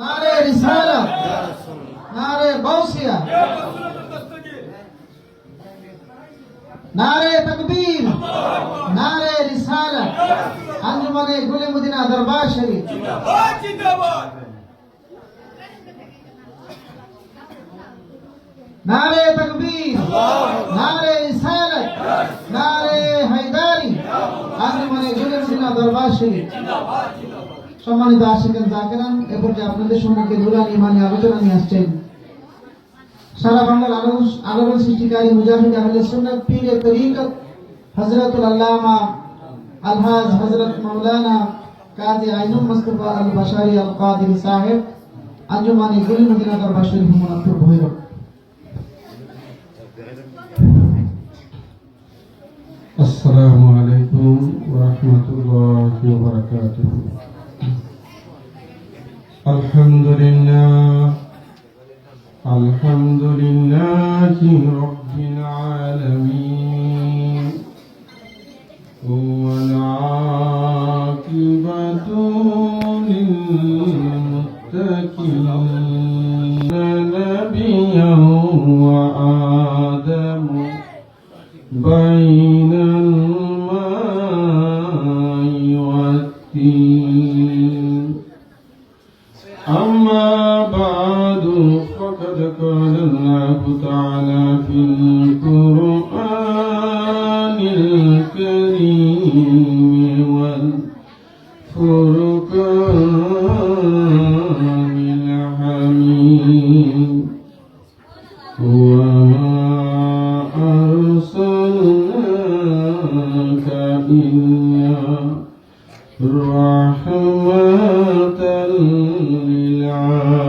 नारे रिसालत, नारे गौसिया, नारे तकबीर, नारे रिसालत, अंजुमने गुल मदीना दरबार शरीफ जिंदाबाद, नारे तकबीर, नारे रिसालत, नारे हैदारी, अंजुमने गुल मदीना दरबार शरीफ। সম্মানিত আশিকান জাকিরান, এরপরে আপনাদের সম্মুখে নুরানি ইমানি আলোচনা নিয়ে আসছেন সারা বাংলার আলোড়ন সৃষ্টিকারী মুজাহিদ আহলে সুন্নাত পীরে তরিকত হযরতুল আল্লামা আলহাজ হযরত মাওলানা কাজী আইনুল মুস্তাফা আল বাশারি আল কাদিরি সাহেব, আঞ্জুমানে গুল মদিনা দরবার শরীফ মুনাফির ভৈরব। আসসালামু আলাইকুম ওয়া রাহমাতুল্লাহি ওয়া বারাকাতুহু। আলহামদুলিল্লাহি রাব্বিল আলামিন ওয়াল আকিবাতু লিল মুত্তাকিন নাবিয়্যান ওয়া আদামু বাইনাল মা'i ওয়াত-তিন। أما بعد فقد قال الله تعالى في القرآن الكريم والفرقان الحميد وما أرسلناك إلا رحمة للعالمين.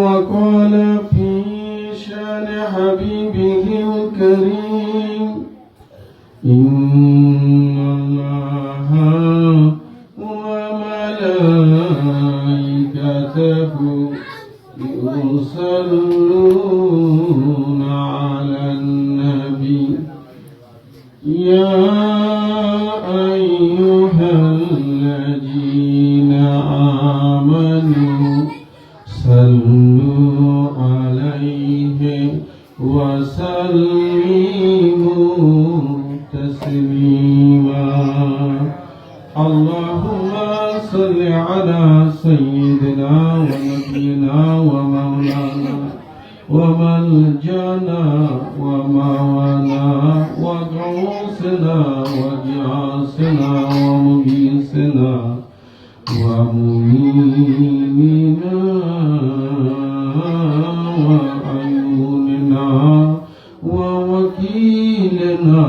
وقال في شان حبيبه الكريم إن الله وملائكته يصلون على النبي يا أيها الذين آمنوا صلوا عليه وسلموا تسليما. اللهم صل على سيدنا ونبينا ومولانا وملجأنا ومولانا وغوثنا وغياثنا ومغيثنا ومعيننا وعيوننا ووكيلنا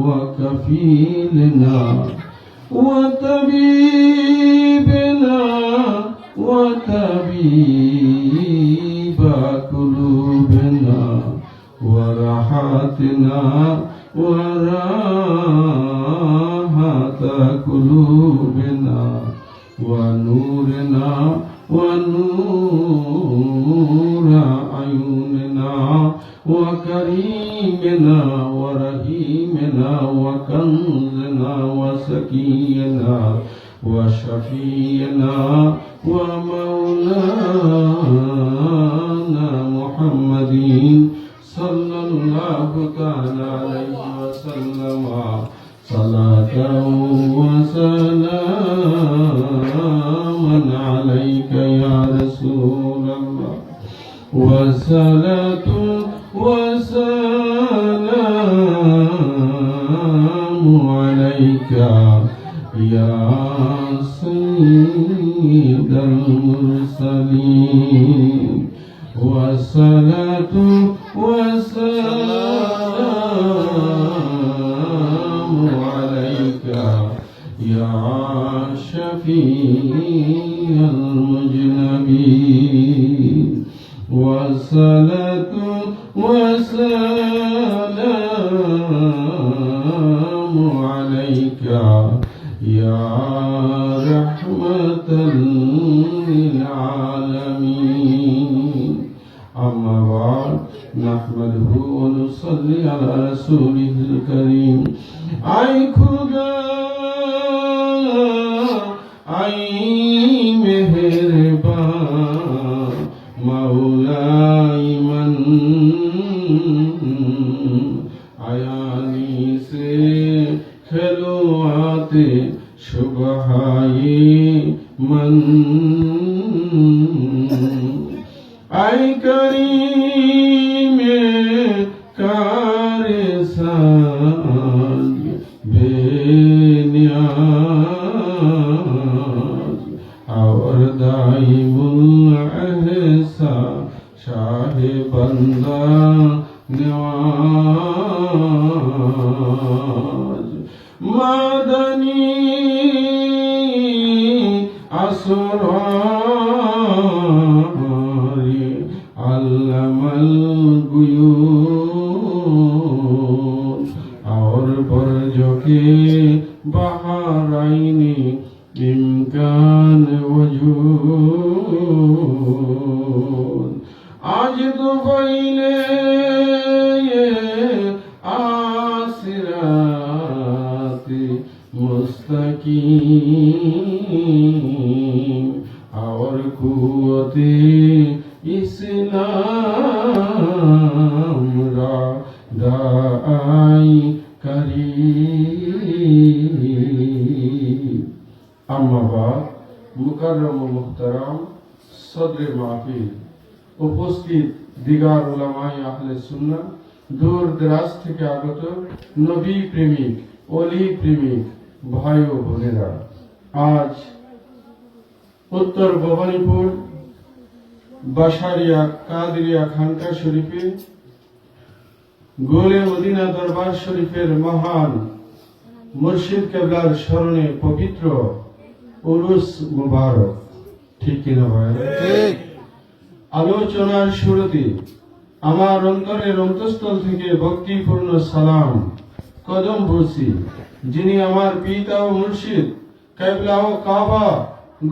وكفيلنا وطبيبنا وطبيب قلوبنا وراحتنا وراحة قلوبنا ونورنا ونور أعيننا وكريمنا ورحيمنا وكنزنا وسكينا وشفينا ومولانا محمد صلى الله تعالى عليه وسلم صلاة وسلاما عليك يا رسول الله وصلاة وسلام عليك يا سيد المرسلين والصلاة والسلام عليك يا شفيع المذنبين والصلاة والسلام عليك يا رحمة للعالمين. أما بعد نحمده ونصلي على رسوله الكريم. أي خدا आई मेहरबान मौलाई मन आयानी से खेलो आते शुभाए मन आई करीम कार साज बेनियाज और दाइमुल एहसा शाह बंदा नवाज मदनी असरारी अल्लमल गुयून और बरजो के बहाराइनी इम्कान वजूद आज तो पहले आसिराती मुस्तकीम और कुव्वते इस्लाम रा दाई करीम अम्मा बाद मुकर्रम व मुहतरम सदर महफिल উপস্থিত দিগার উলামায়ে আহলে সুন্নাহ দূর দরাজ থেকে আগত নবী প্রেমিক ওলি প্রেমিক ভাই ও বোনেরা, আজ উত্তর ভবানীপুর বাসারিয়া কাদরিয়া খানকা শরীফে গোলে মদিনা দরবার শরীফের মহান মুর্শিদ কেবলার স্মরণে পবিত্র উরুস মুবারক। ঠিক কিনা ভাই? ঠিক। আলোচনার শুরুতে আমার অন্তরের অন্তঃস্থল থেকে ভক্তিপূর্ণ সালাম কদম বসি যিনি আমার পিতা ও মুর্শিদ কেবলা ও কাবা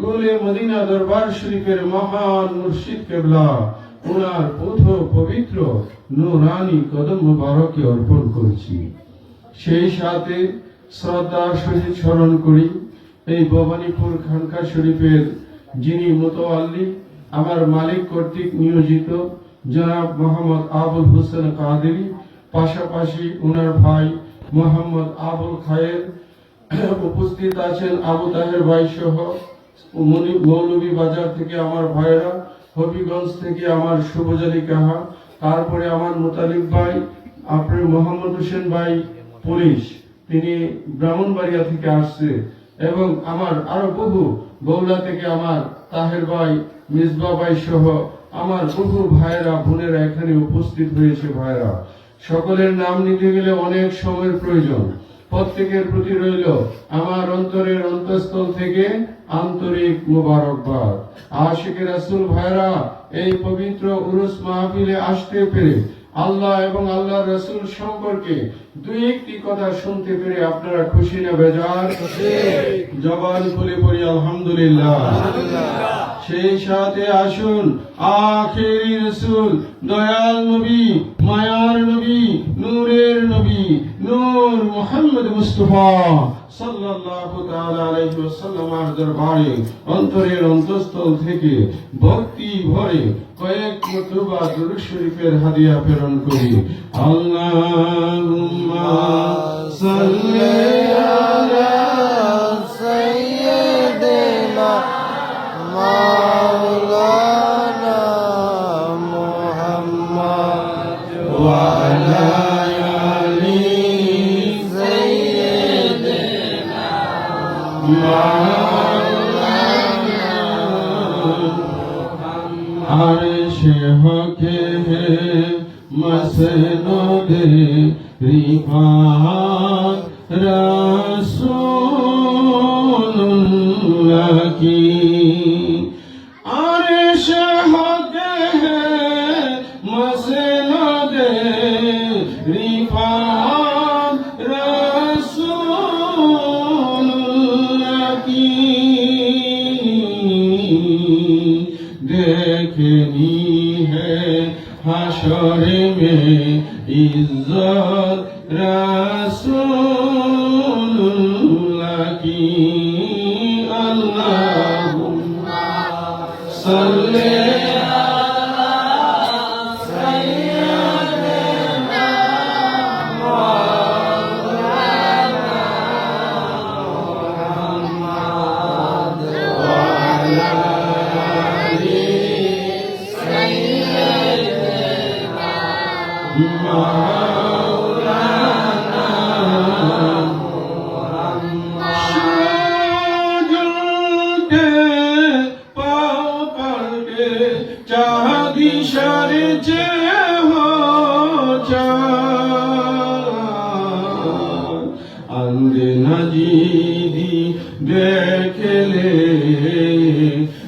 গোলে মদিনা দরবার শরীফের মহান মুর্শিদ কেবলা ওনার পূত পবিত্র নূরানি কদম মুবারকে অর্পণ করছি। সেই সাথে শ্রদ্ধার সহিত স্মরণ করি এই ভবানীপুর খানকা শরীফের যিনি মুতাওয়াল্লি আমার মালিক কর্তৃক নিয়োজিত জনাব মোহাম্মদ আবুল হোসেন কাদেরী, পাশাপাশি ওনার ভাই মোহাম্মদ আবুল খায়ের, উপস্থিত আছেন আবু তাহের ভাই সহ মৌলভী বাজার থেকে আমার ভাইরা, হবিগঞ্জ থেকে আমার শুভজ আলী কাহা, তারপরে আমার মোতালিব ভাই, আপনার মোহাম্মদ হোসেন ভাই পুলিশ, তিনি ব্রাহ্মণবাড়িয়া থেকে আসছে, এবং আমার আরো বহু বৌলা থেকে আমার তাহের ভাই, মিসবা ভাই সহ আমার বহু ভাইরা বোনেরা এখানে উপস্থিত হয়েছে। ভাইরা সকলের নাম নিতে গেলে অনেক সময়ের প্রয়োজন। প্রত্যেকের প্রতি রইল আমার অন্তরের অন্তঃস্থল থেকে আন্তরিক মোবারকবাদ। আশিকে রাসূল ভাইরা এই পবিত্র উরুস মাহফিলে আসতে পেরে আল্লাহ এবং আল্লাহর রাসূল সম্পর্কে দুই একটি কথা শুনতে পেরে আপনারা খুশি না বেজার? জবান খুলে পড়ি আলহামদুলিল্লাহ। সেই সাথে আসুন আখেরি রাসূল, দয়াল নবী, মায়ার নবী, নূরের নবী, নূর মুহাম্মদ মুস্তাফা সাল্লাল্লাহু তাআলা আলাইহি ওয়াসাল্লামের দরবারে অন্তরের অন্তঃস্থল থেকে ভক্তি ভরে কয়েক মতবা দুরূদ শরীফের হাদিয়া প্রেরণ করি। আল্লাহুম্মা সাল্লি আলা সাইয়্যিদিনা মাওলানা মুহাম্মদ ওয়া আলা আলি সাইয়্যিদিনা মাওলানা আরশে হকে মসনদে রিফাত রাসূলুল্লাহ কি আরশে হকে মসনদে রিফাত রাসূলুল্লাহ কি देखनी है हशर में इज्जत रसूलुल्लाह की আল্লাহুম্মা সাল্লি नजीदी देखले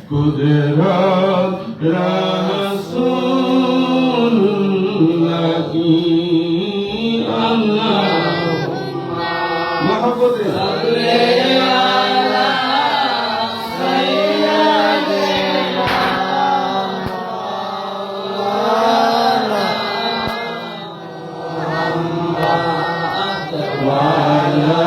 कुदरत रसूल लगी अल्लाहुम्मा मोहब्बत सल्ले अला सय्यिदिना मुहम्मद व अला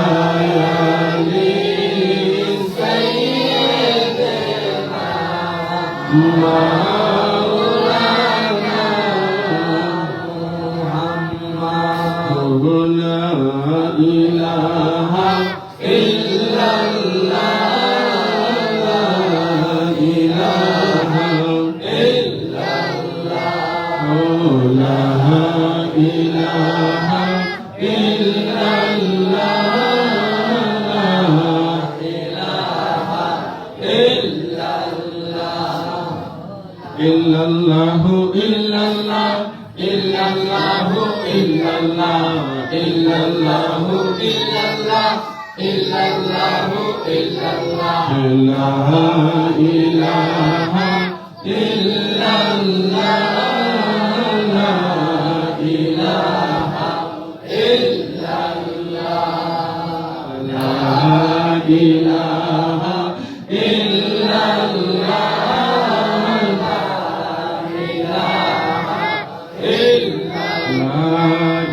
Maulana Muhammad la ilaha illallah la ilaha illallah la ilaha illallah illallahu illallah illallahu illallah illallahu illallah illallahu illallah la ilaha illallah la ilaha illallah la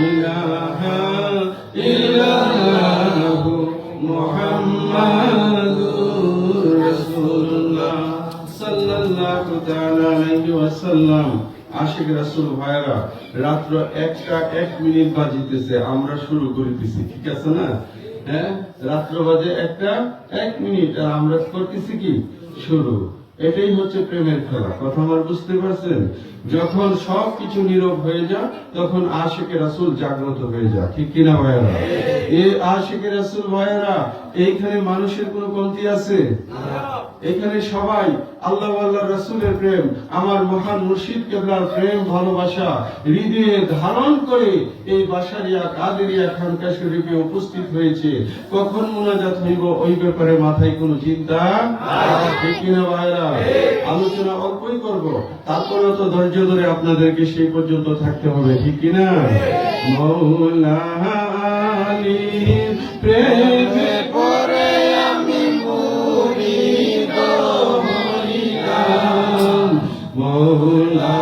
ilaha illallah Ashiq রাসূল ভাইরা রাত্র 1টা 1 মিনিট বাজিতেছে আমরা শুরু করিতেছি ঠিক আছে না হ্যাঁ রাত্র বাজে 1টা 1 মিনিট আর আমরা করতেছি কি শুরু এটাই হচ্ছে প্রেমের খেলা কথা আমার বুঝতে পারছেন যখন সবকিছু নীরব হয়ে যায় তখন আশিকে রাসূল জাগ্রত হয়ে যায় ঠিক কিনা ভাইরা এই আশিকে রাসূল ভাইরা এইখানে মানুষের কোনো কমতি আছে এখানে সবাই আল্লাহ আল্লাহর রাসূলের প্রেম আমার মহান মুর্শিদ কেবলার প্রেম ভালোবাসা হৃদয়ে ধারণ করে এই বাশারিয়া কাদেরিয়া খানকা শরীফে উপস্থিত হয়েছে কখন মুনাজাত হইব ওই ব্যাপারে মাথায় কোনো চিন্তা ঠিক কিনা ভাইরা আলোচনা অল্পই করব তারপরেও তো ধৈর্য ধরে আপনাদেরকে সেই পর্যন্ত থাকতে হবে ঠিক কিনা মৌলা আলীর প্রেমে পড়ে আমি মুরিদ হইলাম মৌলা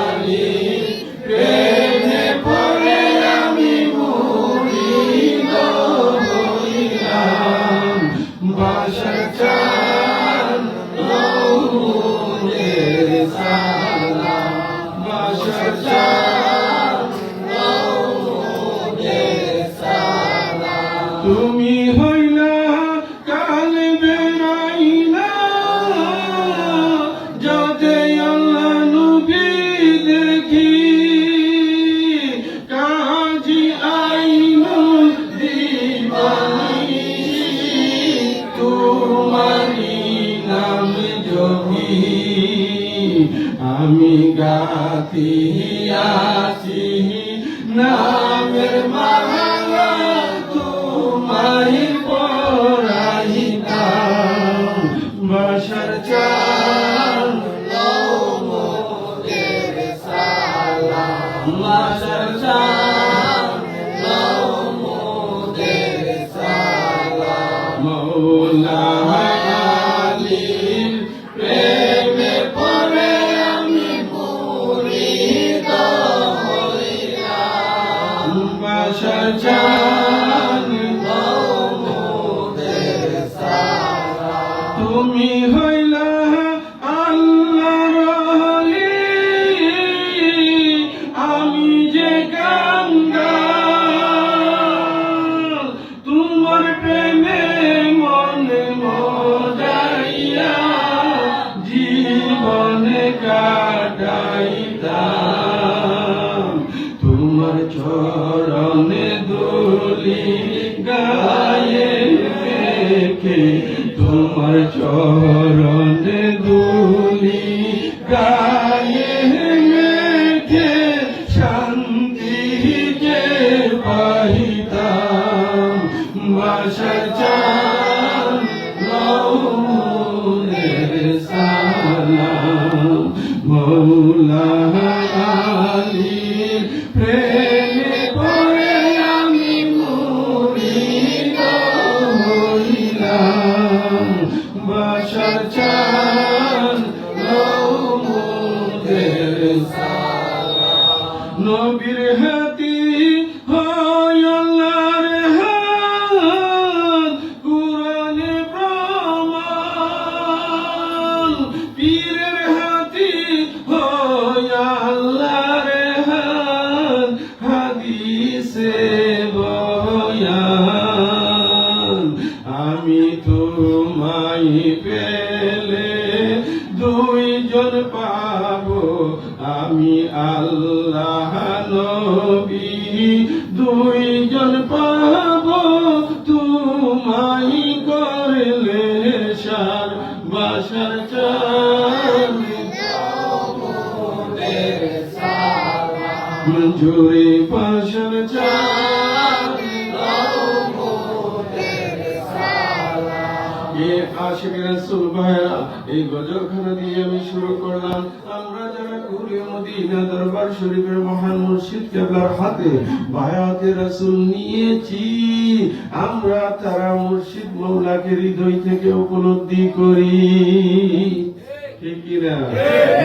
আলীর প্রেমে পড়ে আমি মুরিদ হইলাম বাশার চাঁদ নূরের সালাম বাশার চাঁদ নূরের সালাম তুমি হইলা কাল বেরাইলা যাতে আল্লাহ নবী দেখি কাজী আইনুল দিবানী তোমারি নাম জপি আমি গাথিয়াছি নামের মালা তোমায় পরাইতাম বাশার চাঁদ নূরের সালাম বাশার চাঁদ নূরের সালাম মৌলা আলীর প্রেমে পড়ে আমি মুরিদ হইলাম বাশার চাঁদ নূরের সালাম তুমি হইলা আল্লাহর ওলি, আমি যে কাঙ্গাল, তোমার প্রেমে মনে মজাইয়া জীবনে কাটাইতাম, তোমার চরণে দুলি গায়ে রেখে, তোমার চরণে দুলি গায়ে রেখে শান্তি যে পাইতাম, বাসার চাঁদ লৌনের সালাম, মৌলা আলীর প্রেমে পড়ে আমি মুরিদ হইলাম, বাসার চাঁদ লৌনের সালাম, নবীর হাতি হয় আল্লাহর হাত, কুরআনে প্রমাণ, পীরের হাতি হয় আল্লাহর হাত, হাদিসে বয়ান, আমি তোমায় পেলে দুইজন পাবো, আমি আল্লাহ নবী দুইজন পাবো, তোমায় করলে সার বাসার চাঁদ মঞ্জুরি বাসার চাঁদ আশিক রাসূল ভাইরা, এই গজলখানা দিয়ে আমি শুরু করলাম। আমরা যারা কুরে মদিনা দরবার শরীফের মহান মুর্শিদ কেবলার হাতে বায়াতে রাসূল নিয়েছি, আমরা তারা মুর্শিদ মৌলাকে হৃদয় থেকে উপলব্ধি করি, ঠিক কিনা?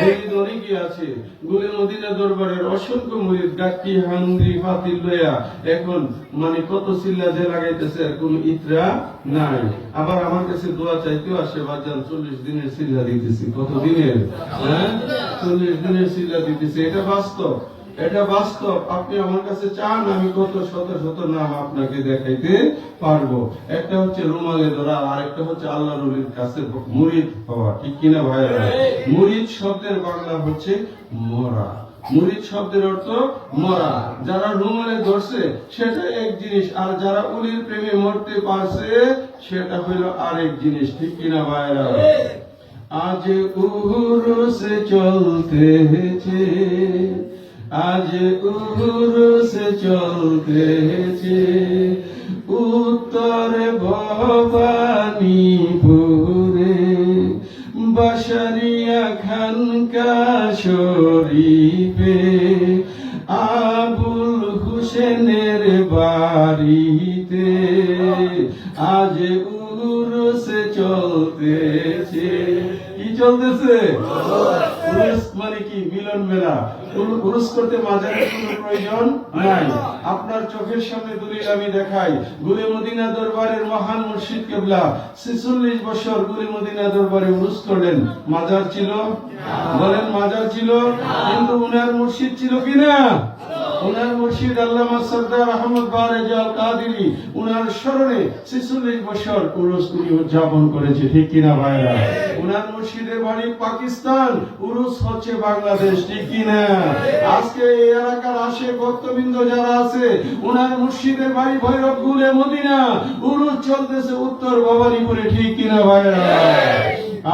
মুরিদ অনেকে আছে, গুলে মদিনা দরবারের অসংখ্য মুরিদ গাট্টি হান্দি ফাতিল লয়া এখন মানে কত চিল্লা যে লাগাইতেছে, আর কোন ইতরা নাই। আবার আমার কাছে দোয়া চাইতেও আসে, বাজান 40 দিনের চিল্লা দিতেছি। কত দিনের? 40 দিনের চিল্লা দিতেছি। এটা বাস্তব, এটা বাস্তব। আপনি আমার কাছে চান, আমি কত শত শত নাম আপনাকে দেখাইতে পারবো। একটা হচ্ছে রুমালে ধরা, আর একটা হচ্ছে আল্লাহর ওলির কাছে মুরিদ হওয়া, ঠিক কিনা ভাইরা? মুরিদ শব্দের বাংলা হচ্ছে মরা, মুরিদ শব্দের অর্থ মরা। যারা রুমালে ধরছে সেটা এক জিনিস, আর যারা ওলির প্রেমে মরতে পারছে সেটা হইল আরেক জিনিস, ঠিক কিনা ভাইরা? আজ উরুস চলতেছে, আজ উরুস চলতেছে, উত্তর ভবানীপুরে, বাসারিয়া খানকা শরীফে, আবুল হুসেনের বাড়িতে আজ উরুস চলতেছে। কি চলতেছে? উরুস মানে কি? মিলন মেলা। উরুস করতে মাজারের কোনো প্রয়োজন নাই। আপনার চোখের সামনে দলিল আমি দেখাই। গুলে মদিনা দরবারের মহান মুর্শিদ কেবলা 46 বছর গুলে মদিনা দরবারে উরুস করলেন। মাজার ছিল? বলেন মাজার ছিল, কিন্তু উনার মুর্শিদ ছিল কিনা? উনার মুর্শিদ আল্লামা সরদার আহমদ বারেজ আল কাদেরী, উনার স্মরণে 46 বছর উরুস উনি উদযাপন করেছে, ঠিক কিনা ভাইরা? উনার মুর্শিদের বাড়ি পাকিস্তান, উরুস হচ্ছে বাংলাদেশ, ঠিক কিনা? আজকে এই এলাকার আশে ভক্তবৃন্দ যারা আছে, উনার মুর্শিদের বাড়ি ভৈরব গুলে মদিনা, উরুস চলতেছে উত্তর ভবানীপুরে, ঠিক কিনা ভাইরা?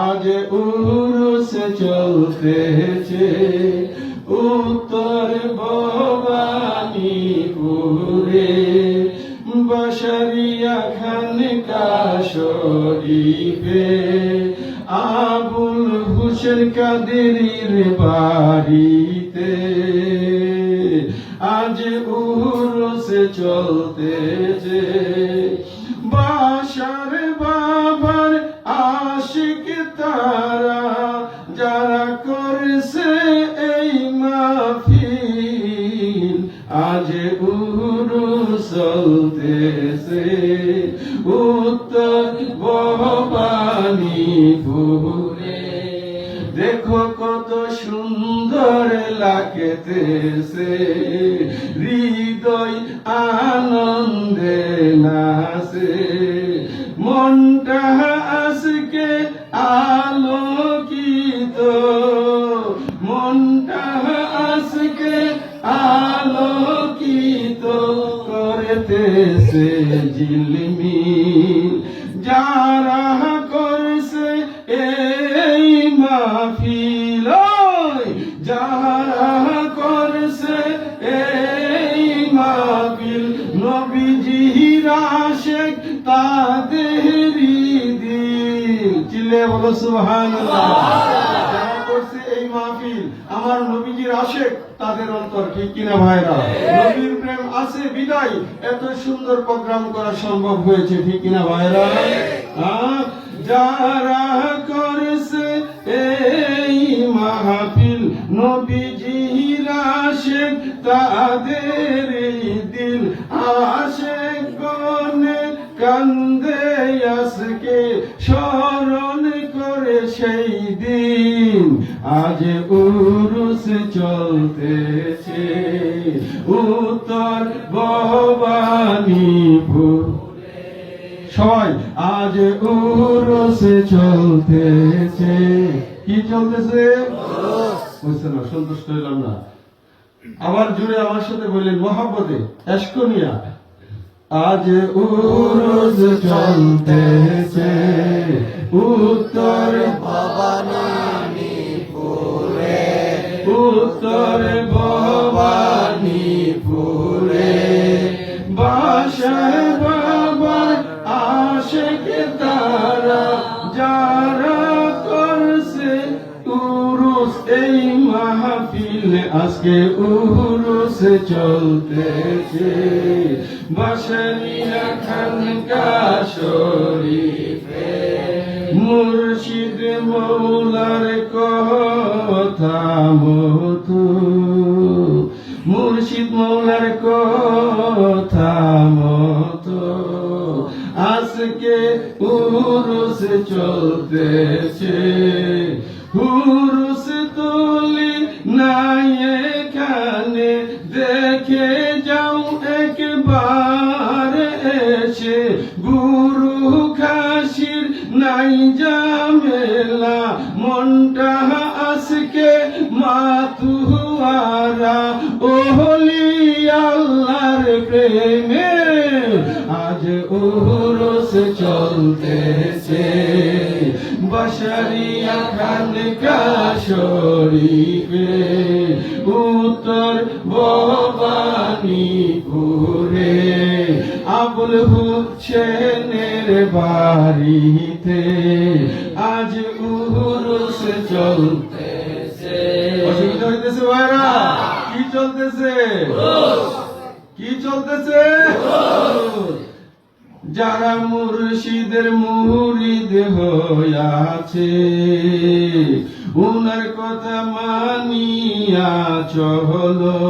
আজ উরুস চলতেছে উত্তর ভবানীপুরে, বাসারিয়া খানকা শরীফে, আবুল হুসেন কাদেরীর বাড়িতে আজ উরুস চলতেছে। বাসার বাবার আশিক তারা যারা করেছে এই মাহফিল, আজ উরুস চলতেছে উত্তর ভবানী ভবানীপুরে। দেখো কত সুন্দর লাগতেছে, হৃদয় আনন্দে নাচে, মনটা আজকে আলোকিত, মনটা আজকে আলোকিত করতেছে ঝিলমিল, যারা করছে এই মাহফিল, যারা করছে এই মাহফিল, নবীজির আশিক তাদেরই দিল। চিল্লে বলো সুবহানাল্লাহ। যারা করছে এই মাহফিল আমার নবীজির আশিক তাদের অন্তর, ঠিক কিনা ভাইরা? নবীর প্রেম আছে বিদায় এত সুন্দর প্রোগ্রাম করা সম্ভব হয়েছে, ঠিক কিনা ভাইরা? যারা করছে এই মাহফিল নবীজির আশিক তাদের দিল, আশিক গনে কান্দে আজকে স্মরণ করে সেই দিন, আজ উরুস চলতেছে উত্তর ভবানীপুর। সবাই আজ উরুস চলতেছে, কি চলতেছে? বুঝছে না, সন্তুষ্ট হইলাম না। আবার জুড়ে আমার সাথে বললেন মহাব্বতে এশকনিয়া, আজ উরুস চলতেছে উত্তর ভবানীপুরে, উত্তর ভবানীপুরে, বাসায় বাবার আশিক তারা, যারা করছে উরুস এই মাহফিল, আজকে উরুস চলতেছে বাসারিয়া খানকা শরীফে, মুর্শিদ মৌলার কথা মতো, মুর্শিদ মৌলার কথা মতো আজকে উরুস চলতেছে, উরুস তুলি নাই এখানে, দেখে যাও একবার এসে, গুরু খাসির নাই জামেলা, মনটা আজকে মাতুয়ারা, ওহলি আল্লাহর প্রেমে আজ উরুস চলতেছে বাসারিয়া খানকা শরীফে, উত্তর ভবানীপুরে, আবুল হুসেনের বাড়িতে আজ উরুস চলতেছে। অসুবিধা হইতেছে ভাইরা? কি চলতেছে? কি চলতেছে? যারা মুর্শিদের মুরিদ হইয়াছে, উনার কথা মানিয়া চলো,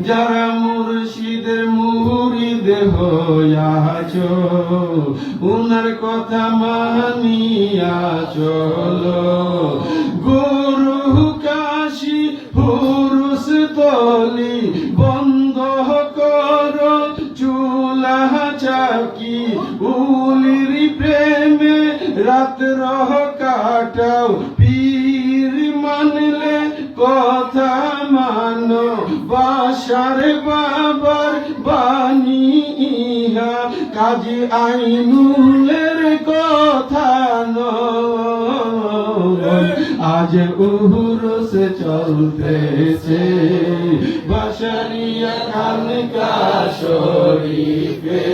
যারা মুর্শিদের মুরিদ হইয়াছ, উনার কথা মানিয়া চলো, গুরু কাশী হুরুস তলি বন্ধ করো চুলা চাকি, উলির প্রেমে রাত রহ কাটাও, পীর মানলে কথা মানো, বাসার বাবার বাণী ইহা, কাজী আইনুলের কথা নয়, আজ উরুস চলতেছে বাসারিয়া খানকা শরীফে,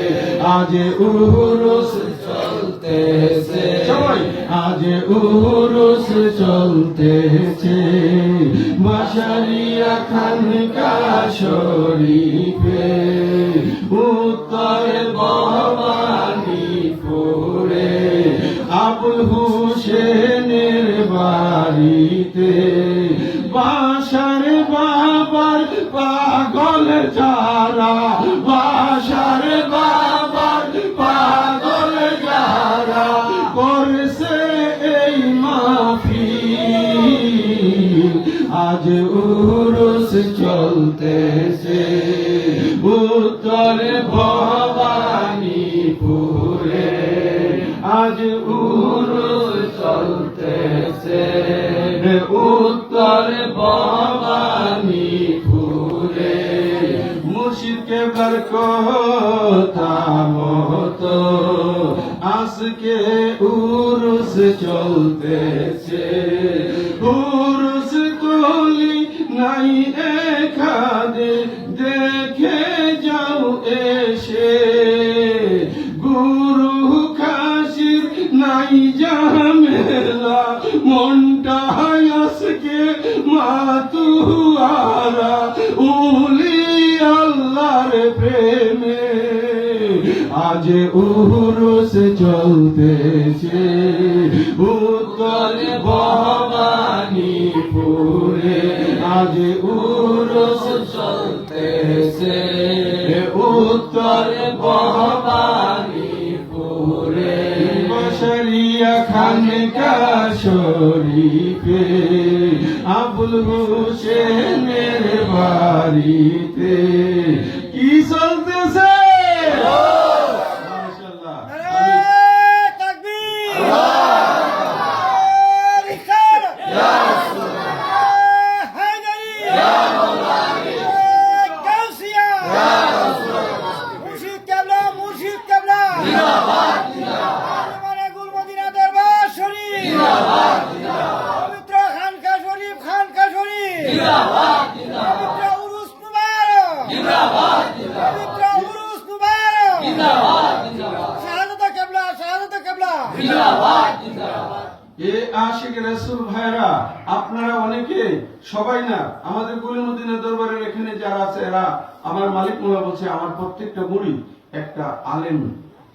আজ উরুস চলতেছে, আজ উরুস চলতেছে বাসারিয়া খানকা শরীফে, উত্তর ভবানীপুরে, আবুল হুসেনের বাড়িতে, বাসার বাবার পাগল যারা, বাসার বাবার পাগল যারা করছে আজ উরুস চলতেছে উত্তর ভবানীপুরে, আজ উরুস চলতেছে উত্তর ভবানীপুরে। মুর্শিদ কেবলার কথা মতো আজকে উরুস চলতেছে, উরুস কলি নাই এখানে দেখে যাও এসে, গুরু খাসির নাই ঝামেলা মনটা আজকে মাতুয়ারা উলি আল্লাহর প্রেমে। আজ উরুস চলতেছে উত্তর ভবানীপুরে, আজ উরুস চলতেছে উত্তর ভবানীপুরে। বসরিয়া খানকা শরীফে আবুল হোসেনের বাড়িতে কি চলতেছে? মাশাআল্লাহ। এ আশিক রাসূল ভাইরা, আপনারা অনেকে সবাই না আমাদের গুলিমুদ্দিনের দরবারের এখানে যারা আছে এরা আমার মালিক মোলা বলছে আমার প্রত্যেকটা মুরিদ একটা আলেম,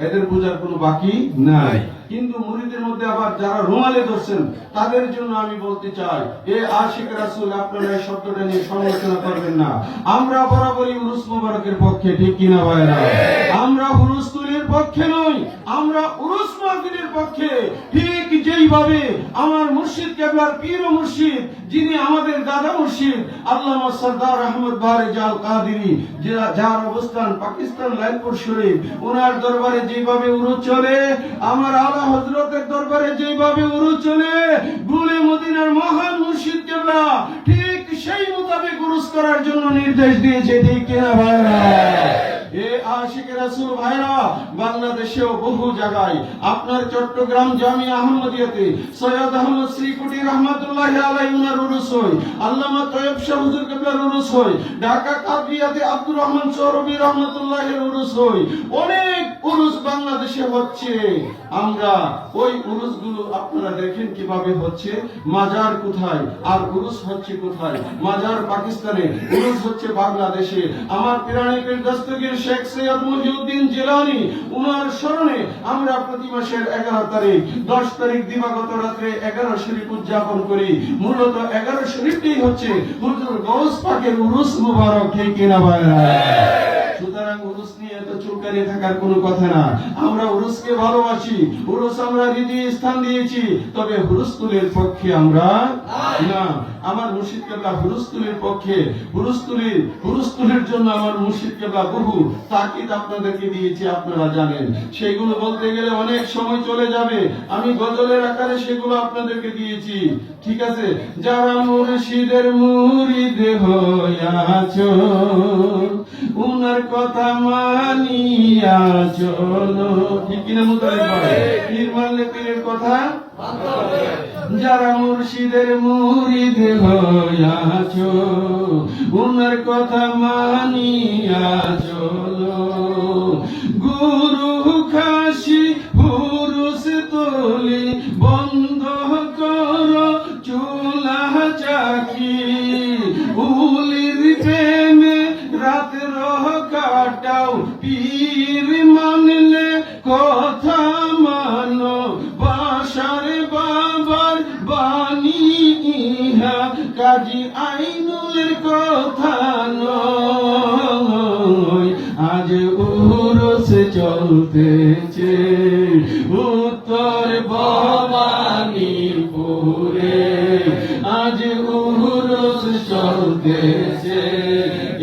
এদের বোঝার কোনো বাকি নাই। কিন্তু মুরিদের মধ্যে আবার যারা রুমালে ধরছেন তাদের জন্য আমি বলতে চাই, এ আশিক রাসূল আপনারা এই শব্দটা নিয়ে সমালোচনা করবেন না। আমরা বরাবরই উরুস মুবারকের পক্ষে, ঠিক কিনা ভাইরা? আমরা উরুস তুলির পক্ষে নই, আমরা উরুস মাহফিলের পক্ষে। ঠিক যেইভাবে আমার মুর্শিদ কেবলার পীর ও মুর্শিদ, যিনি আমাদের দাদা মুর্শিদ আল্লামা সরদার আহমদ বারেজাল কাদেরী, যার অবস্থান পাকিস্তান লালপুর শরীফ, ওনার দরবারে যেভাবে উরুস চলে, আমার আলা হযরতের দরবারে যেভাবে উরুস চলে, গুলে মদিনার মহান মুর্শিদ কেবলা ঠিক সেই মোতাবেক উরুস করার জন্য নির্দেশ দিয়েছে, ঠিক কিনা ভাইরা? এ আশিক রাসূল ভাইরা, বাংলাদেশেও বহু জায়গায়, আপনার চট্টগ্রাম জামিয়া আহমদিয়াতে সৈয়দ আহমদ শ্রীকুটি রহমাতুল্লাহি আলাইহি উনার উরুস হয়, আল্লামা তয়েব শাহ হুজুর কেবলার উরুস হয়, ঢাকা কাদরিয়াতে আব্দুর রহমান চৌরবি রহমাতুল্লাহির উরুস হয়, অনেক উরুস বাংলাদেশে হচ্ছে। আমরা ওই উরুস গুলো আপনারা দেখেন কিভাবে হচ্ছে, মাজার কোথায় আর উরুস হচ্ছে কোথায়? মাজার পাকিস্তানে, উরুস হচ্ছে বাংলাদেশে। আমার পিরানি পীর দস্তগীর শেখ সৈয়দ মহিউদ্দিন জিলানী, উনার স্মরণে আমরা প্রতি মাসের 11 তারিখ 10 তারিখ দিবাগত রাত্রে 11 শরীফ উদযাপন করি। মূলত 11 শরীফটি হচ্ছে হুজুর গৌস পাকের উরুস মুবারক, ঠিক কিনা ভাইরা? সুতরাং উরুস নিয়ে এত চুলকানি থাকার কোনো কথা না। আমরা উরুসকে ভালোবাসি, উরুস আমরা হৃদয়ে স্থান দিয়েছি, তবে হুরুস্তুলের পক্ষে আমরা না। আমার মুর্শিদ কেবলা হুরুস্তুলের পক্ষে, হুরুস্তুলের জন্য আমার মুর্শিদ কেবলা বহু তাকিদ আপনাদেরকে দিয়েছি, আপনারা জানেন। সেগুলো বলতে গেলে অনেক সময় চলে যাবে, আমি গজলের আকারে সেগুলো আপনাদেরকে দিয়েছি, ঠিক আছে? যারা মুর্শিদের মুরিদ হইয়াছো, উনার কথা মানিয়া চলো, ঠিক কিনা মুতালিব ভাই? পীর মানলে পীরের কথা মানতে হবে। যারা মুর্শিদের মুরিদ হইয়াছো, উনার কথা মানিয়া চলো, গুরু খাসি হুরুস তোলি বন্ধ করো চুলা চাকি, উলির প্রেমে রাত কাটাও, পীর মানলে কথা মানো, বাসার বাবার বাণী ইহা কাজী আইনুলের কথা নয়। আজ উরুস চলতেছে উত্তর ভবানীপুরে, আজ উরুস চলতেছে।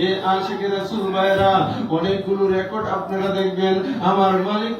এ আশিক রাসূল ভাইরা অনেকগুলো রেকর্ড আপনারা দেখবেন। আমার মালিক